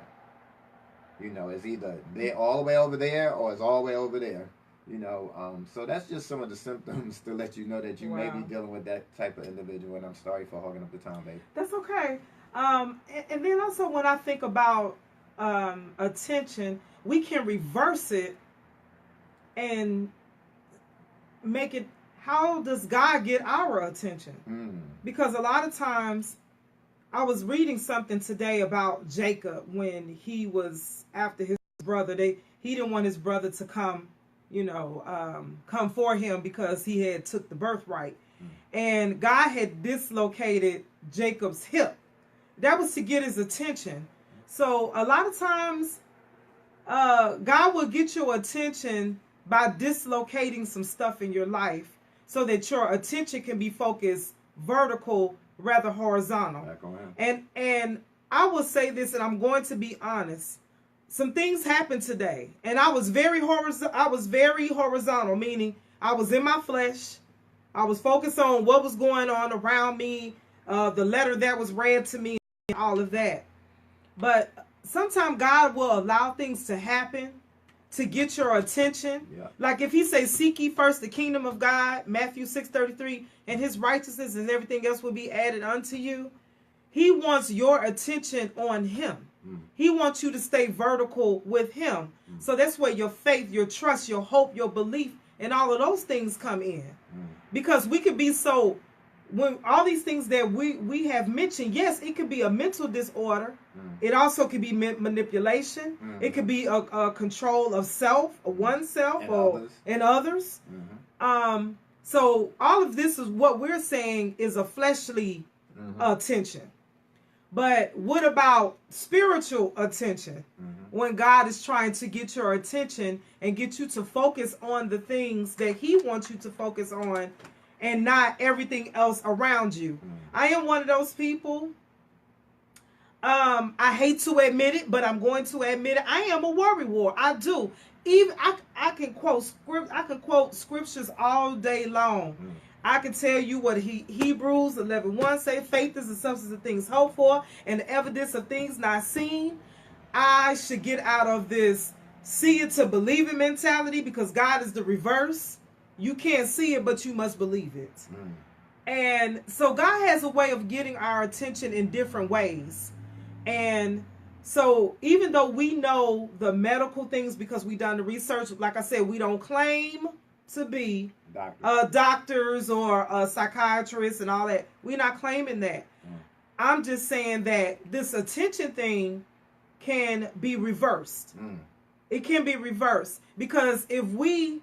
You know, it's either they're all the way over there or it's all the way over there. You know, so that's just some of the symptoms to let you know that you may be dealing with that type of individual. And I'm sorry for hogging up the time, baby. That's okay. And then also when I think about attention, we can reverse it and make it, how does God get our attention? Because a lot of times, I was reading something today about Jacob when he was after his brother. He didn't want his brother to come, come for him because he had took the birthright. And God had dislocated Jacob's hip. That was to get his attention. So a lot of times, God will get your attention by dislocating some stuff in your life so that your attention can be focused vertical rather horizontal. And I will say this, and I'm going to be honest. Some things happened today, and I was very horizontal, meaning I was in my flesh. I was focused on what was going on around me, the letter that was read to me, and all of that. But sometimes God will allow things to happen to get your attention. Like if he says, seek ye first the kingdom of God, Matthew 6:33, and his righteousness and everything else will be added unto you. He wants your attention on him. He wants you to stay vertical with him. So that's where your faith, your trust, your hope, your belief, and all of those things come in. Because we could be so, when all these things that we have mentioned, yes, it could be a mental disorder. It also could be manipulation. It could be a control of self, or oneself, and others. So all of this is what we're saying is a fleshly attention. But what about spiritual attention? When God is trying to get your attention and get you to focus on the things that he wants you to focus on and not everything else around you. I am one of those people. I hate to admit it, but I'm going to admit it. I am a worrywart. I do. Even I can quote scriptures all day long. I can tell you what Hebrews 11:1 say, faith is the substance of things hoped for and the evidence of things not seen. I should get out of this see it to believe it mentality, because God is the reverse. You can't see it, but you must believe it. And so God has a way of getting our attention in different ways. And so even though we know the medical things because we've done the research, like I said, we don't claim to be doctors or psychiatrists and all that. We're not claiming that. I'm just saying that this attention thing can be reversed. It can be reversed because if we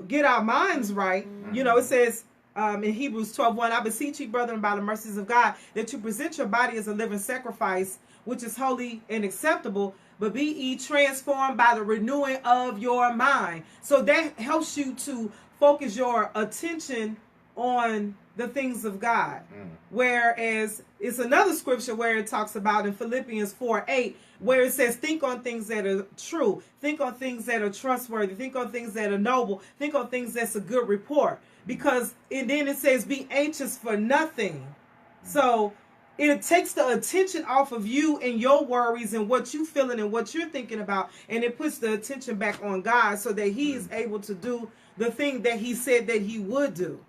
get our minds right, it says in Hebrews 12:1, I beseech you, brethren, by the mercies of God, that you present your body as a living sacrifice, which is holy and acceptable, but be ye transformed by the renewing of your mind. So that helps you to focus your attention on the things of God. Whereas it's another scripture where it talks about in Philippians 4:8, where it says, think on things that are true, think on things that are trustworthy, think on things that are noble, think on things that's a good report. And then it says, be anxious for nothing. So it takes the attention off of you and your worries and what you feeling and what you're thinking about, and it puts the attention back on God so that he is able to do the thing that he said that he would do.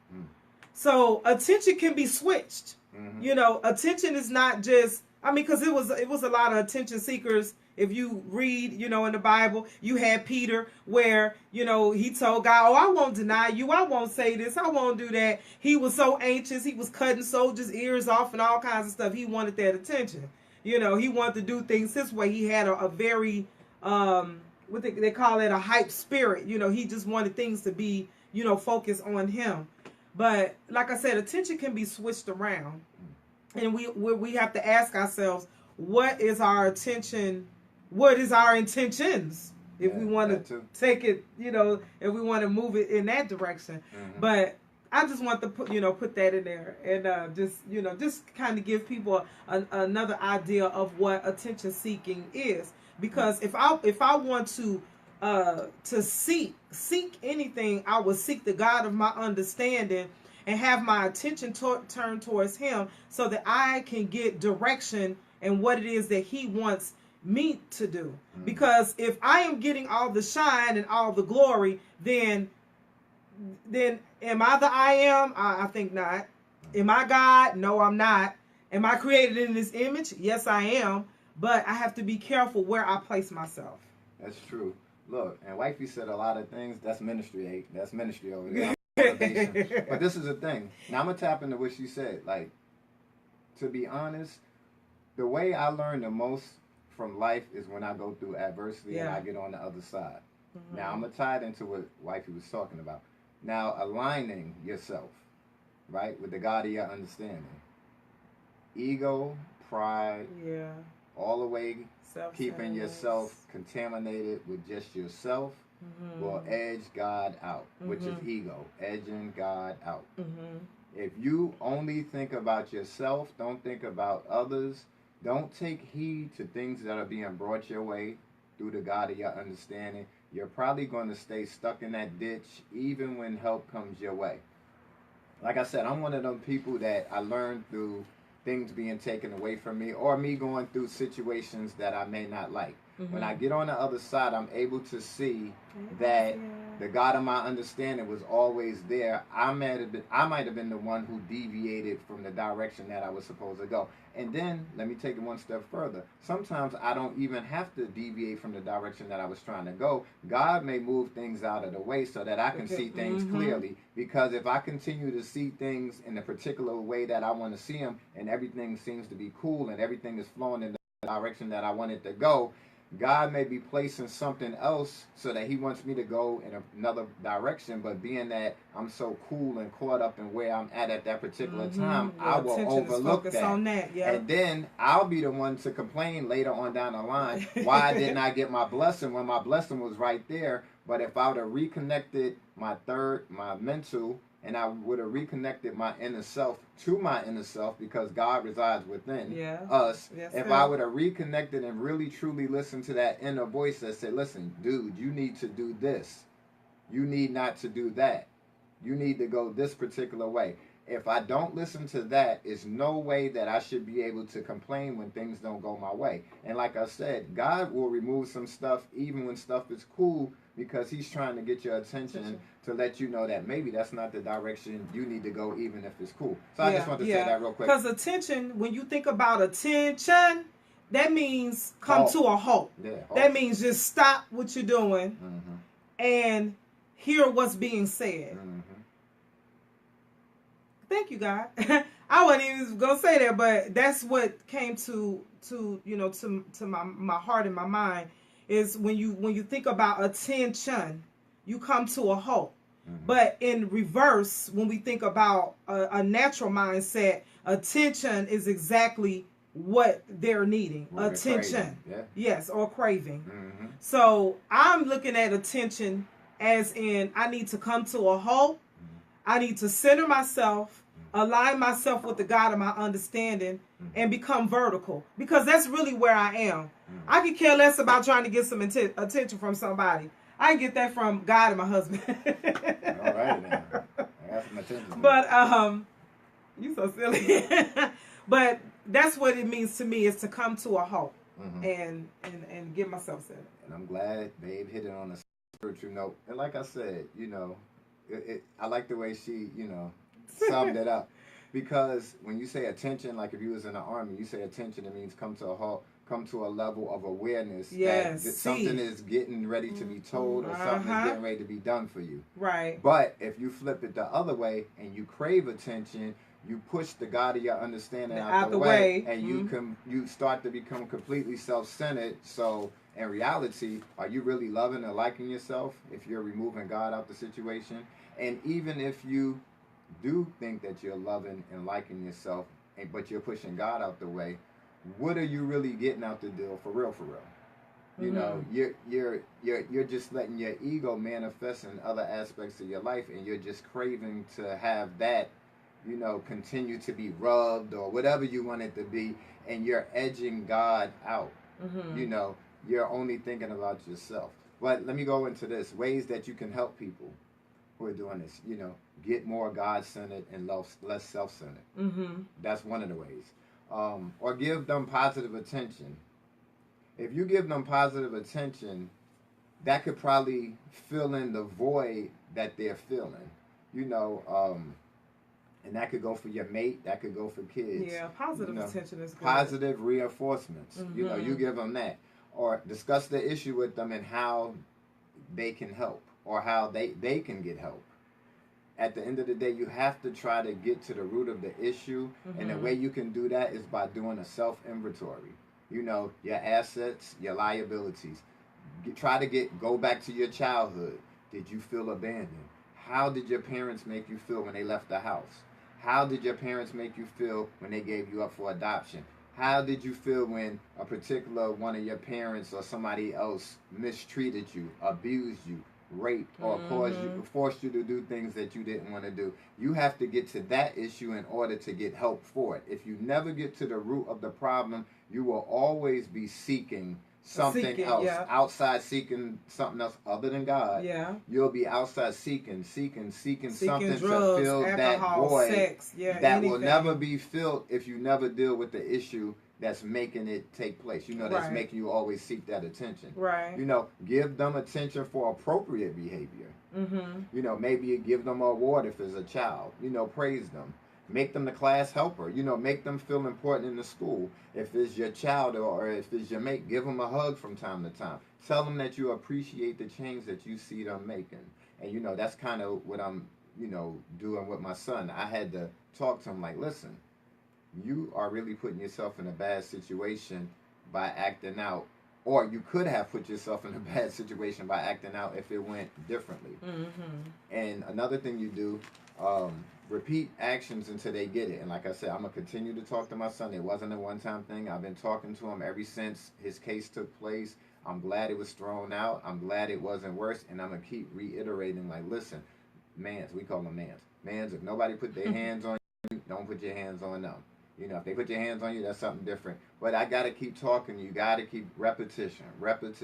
So attention can be switched. Attention is not just, because it was a lot of attention seekers. If you read, in the Bible, you had Peter where, he told God, I won't deny you. I won't say this. I won't do that. He was so anxious. He was cutting soldiers' ears off and all kinds of stuff. He wanted that attention. He wanted to do things his way. He had a very, what they call it, a hype spirit. He just wanted things to be, focused on him. But like I said, attention can be switched around. And we have to ask ourselves, what is our attention? What is our intentions? If we want to take it, if we want to move it in that direction. But I just want to put that in there and just kind of give people another idea of what attention seeking is. Because if I want to to seek anything, I would seek the God of my understanding and have my attention turned towards him so that I can get direction and what it is that he wants me to do. Because if I am getting all the shine and all the glory, then am I the I am? I think not. Am I God? No, I'm not. Am I created in this image? Yes, I am. But I have to be careful where I place myself. That's true. Look, and wifey said a lot of things. That's ministry, That's ministry over there. Motivation. But this is the thing. Now I'm gonna tap into what she said. Like, to be honest, the way I learn the most from life is when I go through adversity and I get on the other side. Now I'm gonna tie it into what wifey was talking about. Now aligning yourself, right, with the God of your understanding. Ego, pride, all the way keeping yourself contaminated with just yourself will edge God out, which is ego, edging God out. If you only think about yourself, don't think about others, don't take heed to things that are being brought your way through the God of your understanding, you're probably going to stay stuck in that ditch even when help comes your way. Like I said, I'm one of them people that I learned through things being taken away from me or me going through situations that I may not like. When I get on the other side, I'm able to see that the God of my understanding was always there. I might have been the one who deviated from the direction that I was supposed to go. And then, let me take it one step further. Sometimes I don't even have to deviate from the direction that I was trying to go. God may move things out of the way so that I can see things clearly. Because if I continue to see things in a particular way that I want to see them, and everything seems to be cool and everything is flowing in the direction that I want it to go, God may be placing something else so that he wants me to go in another direction, but being that I'm so cool and caught up in where I'm at that particular time, I will overlook that. And then I'll be the one to complain later on down the line, why didn't I get my blessing when my blessing was right there? But if I would have reconnected my mental, and I would have reconnected my inner self to my inner self, because God resides within us. If I would have reconnected and really truly listened to that inner voice that said, listen, dude, you need to do this. You need not to do that. You need to go this particular way. If I don't listen to that, it's no way that I should be able to complain when things don't go my way. And like I said, God will remove some stuff even when stuff is cool, because he's trying to get your attention to let you know that maybe that's not the direction you need to go, even if it's cool. So I just want to say that real quick. Because attention, when you think about attention, that means come to a halt. That means just stop what you're doing and hear what's being said. Thank you, God. I wasn't even gonna say that, but that's what came to my heart and my mind, is when you think about attention, you come to a halt. But in reverse, when we think about a natural mindset, attention is exactly what they're needing. Attention. Yes, or craving. So I'm looking at attention as in, I need to come to a halt. I need to center myself, align myself with the God of my understanding, and become vertical. Because that's really where I am. I could care less about trying to get some attention from somebody. I can get that from God and my husband. All right, then. I got some attention. But, you so silly. But that's what it means to me, is to come to a halt and get myself centered. And I'm glad Babe hit it on a spiritual note. And like I said, I like the way she, summed it up. Because when you say attention, like if you was in the army, you say attention, it means come to a halt, come to a level of awareness that something is getting ready to be told, or something is getting ready to be done for you. Right. But if you flip it the other way and you crave attention, you push the God of your understanding out the way, and you start to become completely self-centered. So in reality, are you really loving and liking yourself if you're removing God out the situation? And even if you do think that you're loving and liking yourself, but you're pushing God out the way, what are you really getting out the deal for real? You know, you're just letting your ego manifest in other aspects of your life, and you're just craving to have that, continue to be rubbed or whatever you want it to be, and you're edging God out. You're only thinking about yourself. But let me go into this. Ways that you can help people who are doing this. You know, get more God-centered and less self-centered. Mm-hmm. That's one of the ways. Or give them positive attention. If you give them positive attention, that could probably fill in the void that they're feeling. You know, and that could go for your mate. That could go for kids. Yeah, positive attention is good. Positive reinforcements. Mm-hmm. You know, you give them that. Or discuss the issue with them and how they can help or how they can get help. At the end of the day, you have to try to get to the root of the issue. Mm-hmm. And the way you can do that is by doing a self-inventory. You know, your assets, your liabilities. Go back to your childhood. Did you feel abandoned? How did your parents make you feel when they left the house? How did your parents make you feel when they gave you up for adoption? How did you feel when a particular one of your parents or somebody else mistreated you, abused you, raped, or forced you to do things that you didn't want to do? You have to get to that issue in order to get help for it. If you never get to the root of the problem, you will always be seeking something else, outside seeking something else other than God. Yeah, you'll be outside seeking something drugs, to fill alcohol, that void sex, that anything. will never be filled if you never deal with the issue that's making it take place. You know, that's making you always seek that attention. Right. You know, give them attention for appropriate behavior. Mm-hmm. You know, maybe you give them an award if it's a child. You know, praise them. Make them the class helper. You know, make them feel important in the school. If it's your child or if it's your mate, give them a hug from time to time. Tell them that you appreciate the change that you see them making. And, you know, that's kind of what I'm, you know, doing with my son. I had to talk to him like, listen, you are really putting yourself in a bad situation by acting out. Or you could have put yourself in a bad situation by acting out if it went differently. Mm-hmm. And another thing you do, repeat actions until they get it. And like I said, I'm going to continue to talk to my son. It wasn't a one-time thing. I've been talking to him ever since his case took place. I'm glad it was thrown out. I'm glad it wasn't worse. And I'm going to keep reiterating, like, listen, mans, we call them mans. Mans, if nobody put their hands on you, don't put your hands on them. You know, if they put your hands on you, that's something different. But I got to keep talking. You got to keep repetition with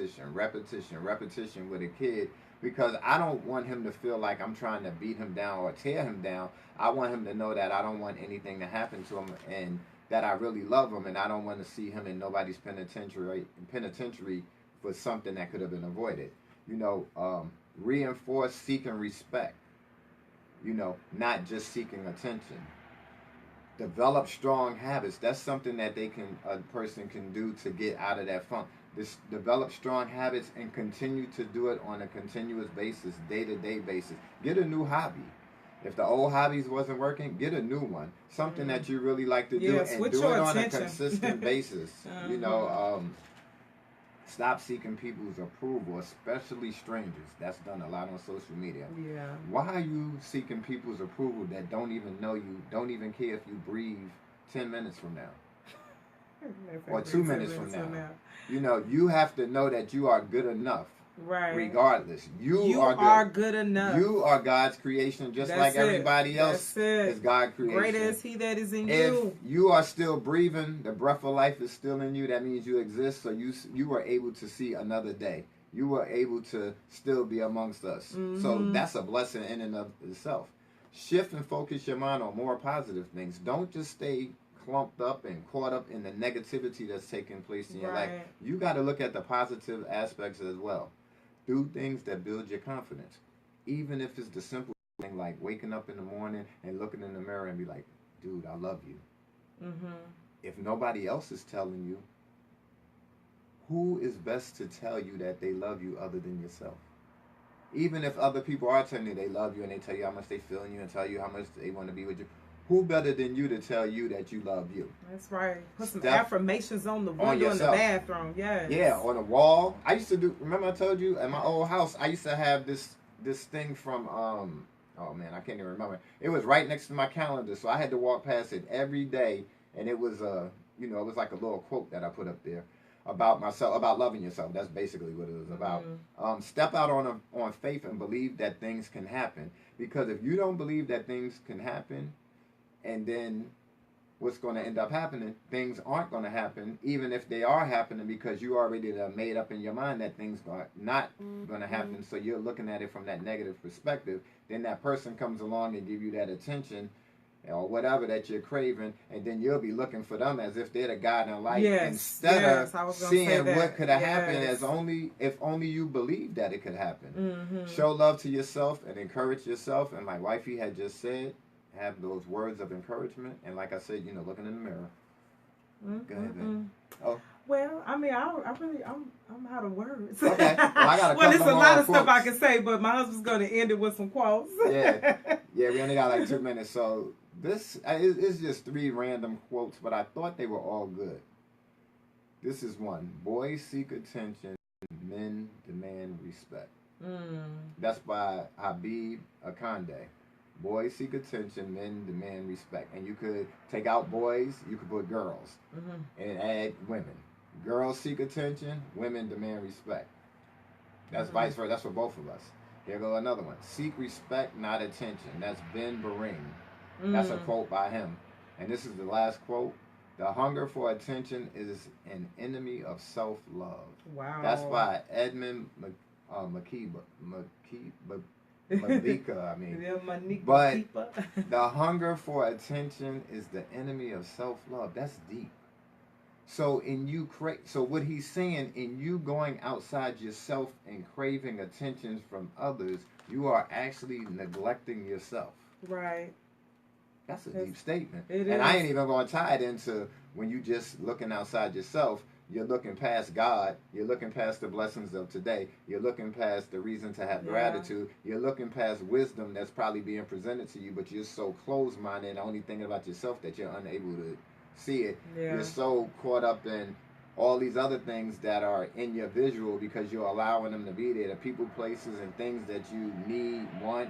a kid, because I don't want him to feel like I'm trying to beat him down or tear him down. I want him to know that I don't want anything to happen to him and that I really love him, and I don't want to see him in nobody's penitentiary for something that could have been avoided. You know, reinforce seeking respect. You know, not just seeking attention. Develop strong habits. That's something that a person can do to get out of that funk. Develop strong habits and continue to do it on a continuous basis, day-to-day basis. Get a new hobby. If the old hobbies wasn't working, get a new one. Something that you really like to do, and do it on a consistent basis. You know, stop seeking people's approval, especially strangers. That's done a lot on social media. Yeah. Why are you seeking people's approval that don't even know you, don't even care if you breathe 10 minutes from now? Or 2 minutes from now. You know, you have to know that you are good enough. Right. Regardless. You are good enough. You are God's creation, just like everybody else is God's creation. Greater is He that is in you. If you are still breathing, the breath of life is still in you, that means you exist, so you were able to see another day. You were able to still be amongst us. Mm-hmm. So that's a blessing in and of itself. Shift and focus your mind on more positive things. Don't just stay clumped up and caught up in the negativity that's taking place in your life. You got to look at the positive aspects as well. Do things that build your confidence. Even if it's the simple thing like waking up in the morning and looking in the mirror and be like, dude, I love you. Mm-hmm. If nobody else is telling you, who is best to tell you that they love you other than yourself? Even if other people are telling you they love you and they tell you how much they feel in you and tell you how much they want to be with you, who better than you to tell you that you love you? That's right. Put some affirmations on the window in the bathroom. Yes. Yeah, on the wall. I used to do, remember I told you, at my old house, I used to have this thing from, oh man, I can't even remember. It was right next to my calendar, so I had to walk past it every day, and it was, you know, it was like a little quote that I put up there about myself, about loving yourself. That's basically what it was about. Mm-hmm. Step out on faith and believe that things can happen. Because if you don't believe that things can happen, and then what's going to end up happening, things aren't going to happen, even if they are happening, because you already made up in your mind that things are not going to happen. So you're looking at it from that negative perspective. Then that person comes along and give you that attention or whatever that you're craving, and then you'll be looking for them as if they're the guiding light, instead of seeing what could have happened as if only you believed that it could happen. Show love to yourself and encourage yourself. And my wifey had just said, have those words of encouragement, and like I said, looking in the mirror. Go ahead, baby. Oh. Well, I mean, I'm out of words. Okay. Well, I got a couple there's a lot of quotes. stuff I can say, but my husband's going to end it with some quotes. Yeah, we only got like 2 minutes, so this is just 3 random quotes, but I thought they were all good. This is one: boys seek attention, men demand respect. That's by Habib Akande. Boys seek attention, men demand respect. And you could take out boys, you could put girls, and add women. Girls seek attention, women demand respect. That's vice versa. That's for both of us. Here go another one. Seek respect, not attention. That's Ben Baring. That's a quote by him. And this is the last quote. The hunger for attention is an enemy of self-love. Wow. That's by Edmund Makeba. Malika, I mean. But the hunger for attention is the enemy of self-love. That's deep. So so what he's saying, in you going outside yourself and craving attention from others, you are actually neglecting yourself. Right. That's a deep statement. It and is. I ain't even going to tie it into when you just looking outside yourself. You're looking past God. You're looking past the blessings of today. You're looking past the reason to have gratitude. You're looking past wisdom that's probably being presented to you, but you're so closed-minded and only thinking about yourself that you're unable to see it. Yeah. You're so caught up in all these other things that are in your visual because you're allowing them to be there. The people, places, and things that you need, want,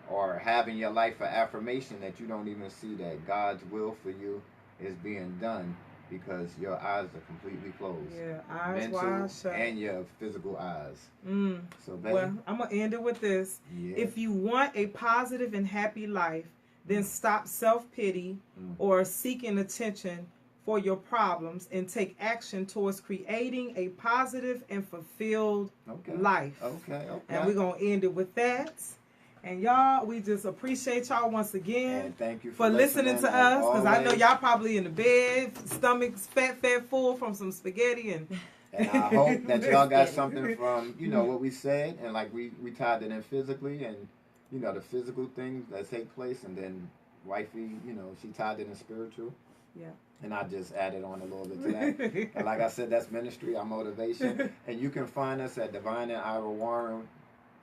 or have in your life for affirmation, that you don't even see that God's will for you is being done. Because your eyes are completely closed. Yeah, eyes mental wide shut. And your physical eyes. So, baby. Well, I'm going to end it with this. Yeah. If you want a positive and happy life, then stop self-pity or seeking attention for your problems and take action towards creating a positive and fulfilled life. Okay. And we're going to end it with that. And y'all, we just appreciate y'all once again. And thank you for listening to us, because I know y'all probably in the bed, stomachs fat full from some spaghetti. And I hope that y'all got something from, what we said, and like we tied it in physically, and, the physical things that take place, and then wifey, she tied it in spiritual. Yeah. And I just added on a little bit to that. And like I said, that's ministry, our motivation. And you can find us at Divine and Ira Warren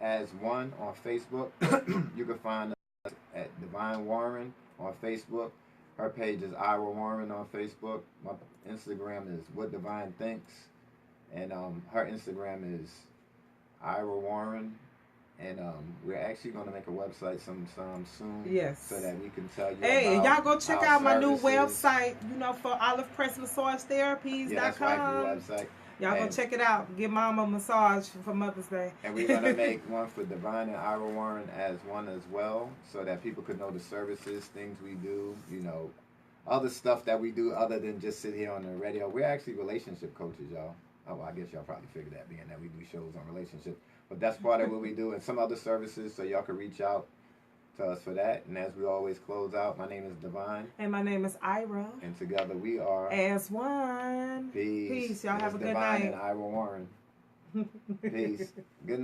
as one on Facebook. You can find us at Divine Warren on Facebook. Her page is Ira Warren on Facebook. My Instagram is WhatDivineThinks. And her Instagram is Ira Warren. And we're actually going to make a website sometime soon. Yes. So that we can tell you Hey, about y'all go check our out my new services. website, for Olive Press Massage Therapies.com. Yeah, that's wifey's website. Y'all go check it out. Give Mama a massage for Mother's Day. And we're going to make one for Divine and Ira Warren as one as well, so that people could know the services, things we do, other stuff that we do other than just sit here on the radio. We're actually relationship coaches, y'all. Oh, well, I guess y'all probably figured that, being that we do shows on relationships. But that's part of what we do, and some other services, so y'all can reach out to us for that. And as we always close out, my name is Divine. And my name is Ira. And together we are as one. Peace. Peace. Y'all have a good Divine night. and Ira Warren. Peace. Good night.